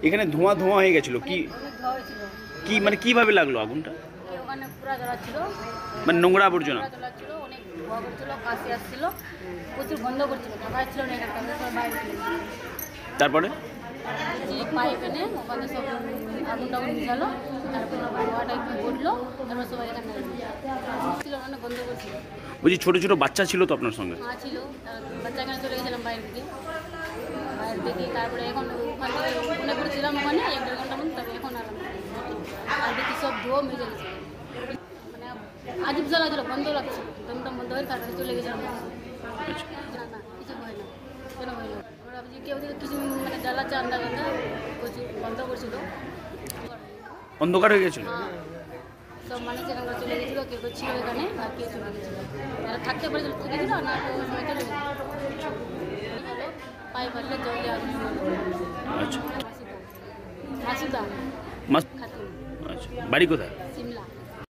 এখানে ধোঁয়া ধোঁয়া হয়ে গেছিল কি অনেক ধোয়া হয়েছিল। কি মানে কিভাবে লাগলো আগুনটা? ওখানে পুরা জ্বলাচ্ছিল, মানে নোংরা আবর্জনা? পুরা জ্বলাচ্ছিল, অনেক ধোয়া করছিল, কাশি আসছিল, প্রচুর গন্ধ করছিল, থাকা ছিল না এখানটা, সবাই বাইরে ছিল। তারপরে পাইপ এনে ওখানে সব আগুন টাগুন মিশালো, তারপর ধোয়াটা একটু ঘটলো, তারপর সবাই এখানে ছিল, অনেক গন্ধ করছিল। বলছি ছোট ছোট বাচ্চা ছিল তো আপনার সঙ্গে? মা ছিল, বাচ্চা এখানে চলে গেছিলাম বাইরে থেকে, তারপরে এখন ওখান থেকে মনে করেছিলাম ওখানে 1-1.5 ঘন্টা মতো, তবে এখন আর দেখি সব ধোয়া মিলে গেছে, মানে আজব জ্বালা ছিল, বন্ধ লাগছে, দমটা বন্ধ হয়ে তারপরে চলে গেছিলাম। না না কিছু হয় না, কেন হয় না? আমরা ভাবছি কেউ যদি কিছু মানে জ্বালাচ্ছে আন্দা গান্দা প্রচুর বন্ধ করছিল, অন্ধকার হয়ে গেছিল? হ্যাঁ সব মানুষ এখানকার চলে গেছিলো, কেউ ছিল এখানে আর কেউ চলে গেছিলো, যারা থাকতে পারেছিল থেকে গেছিলো না ওই সময় চলে গেছিলো। পাইপ আসলে জলে আগুন আচ্ছা মাসুদা মাস খাতুন, আচ্ছা বাড়ি কোথায়? সিমলা।